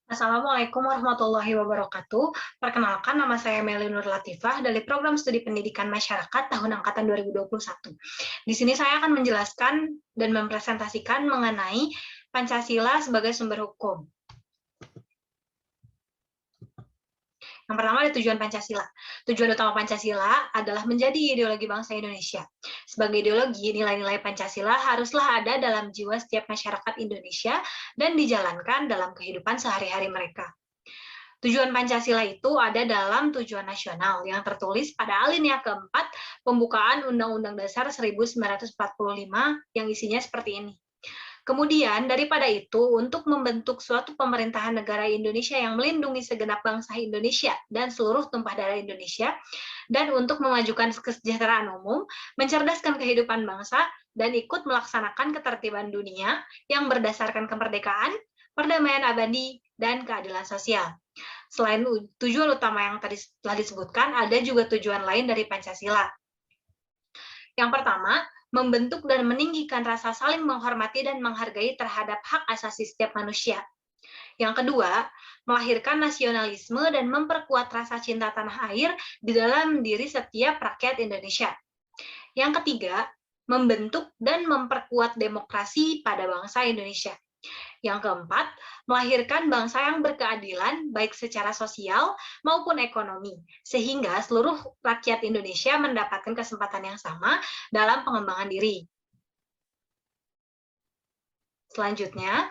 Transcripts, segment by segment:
Assalamualaikum warahmatullahi wabarakatuh. Perkenalkan, nama saya Meli Nur Latifah dari Program Studi Pendidikan Masyarakat tahun angkatan 2021. Di sini saya akan menjelaskan dan mempresentasikan mengenai Pancasila sebagai sumber hukum. Yang pertama ada tujuan Pancasila. Tujuan utama Pancasila adalah menjadi ideologi bangsa Indonesia. Sebagai ideologi, nilai-nilai Pancasila haruslah ada dalam jiwa setiap masyarakat Indonesia dan dijalankan dalam kehidupan sehari-hari mereka. Tujuan Pancasila itu ada dalam tujuan nasional yang tertulis pada alinea keempat pembukaan Undang-Undang Dasar 1945 yang isinya seperti ini. Kemudian, daripada itu, untuk membentuk suatu pemerintahan negara Indonesia yang melindungi segenap bangsa Indonesia dan seluruh tumpah darah Indonesia, dan untuk memajukan kesejahteraan umum, mencerdaskan kehidupan bangsa, dan ikut melaksanakan ketertiban dunia yang berdasarkan kemerdekaan, perdamaian abadi, dan keadilan sosial. Selain tujuan utama yang tadi telah disebutkan, ada juga tujuan lain dari Pancasila. Yang pertama, membentuk dan meninggikan rasa saling menghormati dan menghargai terhadap hak asasi setiap manusia. Yang kedua, melahirkan nasionalisme dan memperkuat rasa cinta tanah air di dalam diri setiap rakyat Indonesia. Yang ketiga, membentuk dan memperkuat demokrasi pada bangsa Indonesia. Yang keempat, melahirkan bangsa yang berkeadilan baik secara sosial maupun ekonomi, sehingga seluruh rakyat Indonesia mendapatkan kesempatan yang sama dalam pengembangan diri. Selanjutnya,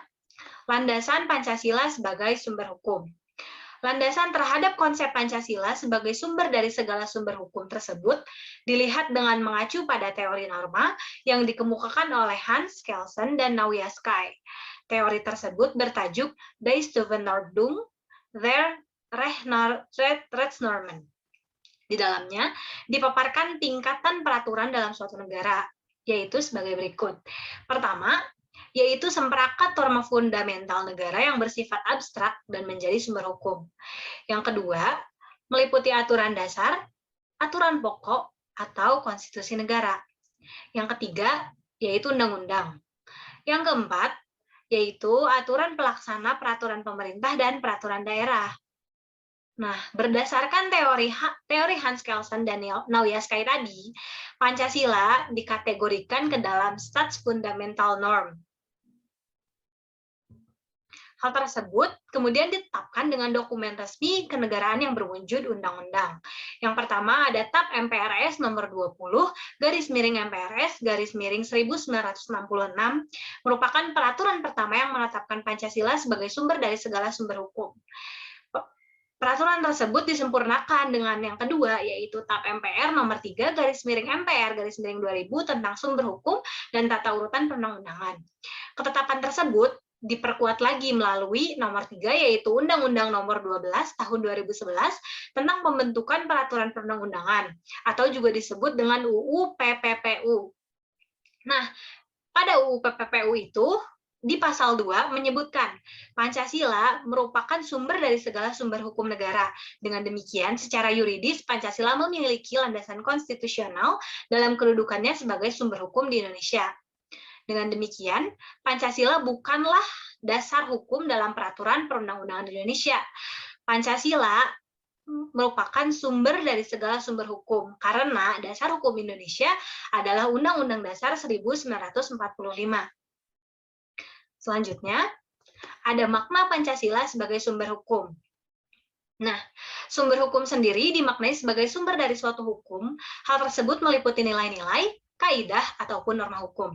landasan Pancasila sebagai sumber hukum. Landasan terhadap konsep Pancasila sebagai sumber dari segala sumber hukum tersebut dilihat dengan mengacu pada teori norma yang dikemukakan oleh Hans Kelsen dan Nauja Sky. Teori tersebut bertajuk Die Verordnung der Rechtsnormen. Di dalamnya dipaparkan tingkatan peraturan dalam suatu negara, yaitu sebagai berikut. Pertama, yaitu seperangkat norma fundamental negara yang bersifat abstrak dan menjadi sumber hukum. Yang kedua, meliputi aturan dasar, aturan pokok, atau konstitusi negara. Yang ketiga, yaitu undang-undang. Yang keempat, yaitu aturan pelaksana peraturan pemerintah dan peraturan daerah. Nah, berdasarkan teori Hans Kelsen dan Nauja Sky tadi, Pancasila dikategorikan ke dalam Staatsfundamental Norm. Hal tersebut kemudian ditetapkan dengan dokumen resmi kenegaraan yang berwujud undang-undang. Yang pertama ada TAP MPRS nomor 20 /MPRS 1966 merupakan peraturan pertama yang menetapkan Pancasila sebagai sumber dari segala sumber hukum. Peraturan tersebut disempurnakan dengan yang kedua, yaitu TAP MPR nomor 3 /MPR 2000 tentang sumber hukum dan tata urutan perundang-undangan. Ketetapan tersebut diperkuat lagi melalui nomor 3, yaitu Undang-Undang nomor 12 tahun 2011 tentang pembentukan peraturan perundang-undangan, atau juga disebut dengan UU PPPU. Nah, pada UU PPPU itu, di pasal 2 menyebutkan Pancasila merupakan sumber dari segala sumber hukum negara. Dengan demikian, secara yuridis Pancasila memiliki landasan konstitusional dalam kedudukannya sebagai sumber hukum di Indonesia. Dengan demikian, Pancasila bukanlah dasar hukum dalam peraturan perundang-undangan Indonesia. Pancasila merupakan sumber dari segala sumber hukum, karena dasar hukum Indonesia adalah Undang-Undang Dasar 1945. Selanjutnya, ada makna Pancasila sebagai sumber hukum. Nah, sumber hukum sendiri dimaknai sebagai sumber dari suatu hukum. Hal tersebut meliputi nilai-nilai, kaidah, ataupun norma hukum.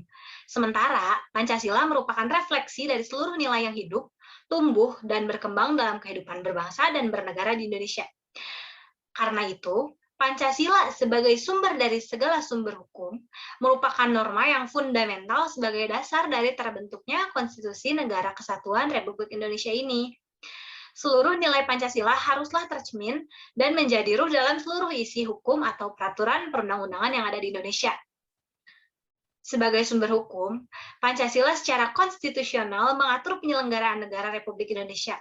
Sementara, Pancasila merupakan refleksi dari seluruh nilai yang hidup, tumbuh, dan berkembang dalam kehidupan berbangsa dan bernegara di Indonesia. Karena itu, Pancasila sebagai sumber dari segala sumber hukum merupakan norma yang fundamental sebagai dasar dari terbentuknya Konstitusi Negara Kesatuan Republik Indonesia ini. Seluruh nilai Pancasila haruslah tercermin dan menjadi ruh dalam seluruh isi hukum atau peraturan perundang-undangan yang ada di Indonesia. Sebagai sumber hukum, Pancasila secara konstitusional mengatur penyelenggaraan negara Republik Indonesia.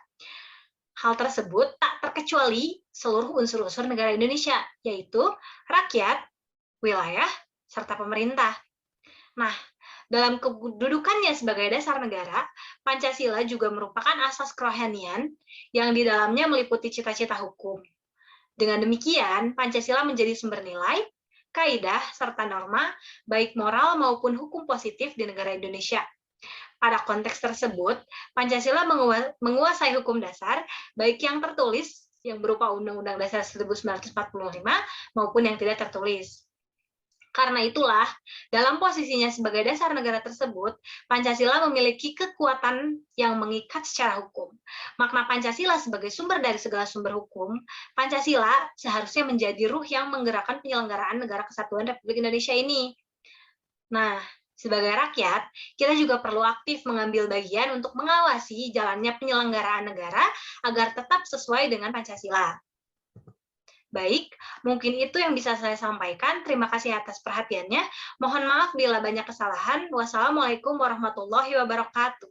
Hal tersebut tak terkecuali seluruh unsur-unsur negara Indonesia, yaitu rakyat, wilayah, serta pemerintah. Nah, Dalam kedudukannya sebagai dasar negara, Pancasila juga merupakan asas kerohanian yang di dalamnya meliputi cita-cita hukum. Dengan demikian, Pancasila menjadi sumber nilai, kaidah, serta norma, baik moral maupun hukum positif di negara Indonesia. Pada konteks tersebut, Pancasila menguasai hukum dasar, baik yang tertulis, yang berupa Undang-Undang Dasar 1945, maupun yang tidak tertulis. Karena itulah, dalam posisinya sebagai dasar negara tersebut, Pancasila memiliki kekuatan yang mengikat secara hukum. Makna Pancasila sebagai sumber dari segala sumber hukum, Pancasila seharusnya menjadi ruh yang menggerakkan penyelenggaraan Negara Kesatuan Republik Indonesia ini. Nah, sebagai rakyat, kita juga perlu aktif mengambil bagian untuk mengawasi jalannya penyelenggaraan negara agar tetap sesuai dengan Pancasila. Baik, mungkin itu yang bisa saya sampaikan. Terima kasih atas perhatiannya. Mohon maaf bila banyak kesalahan. Wassalamualaikum warahmatullahi wabarakatuh.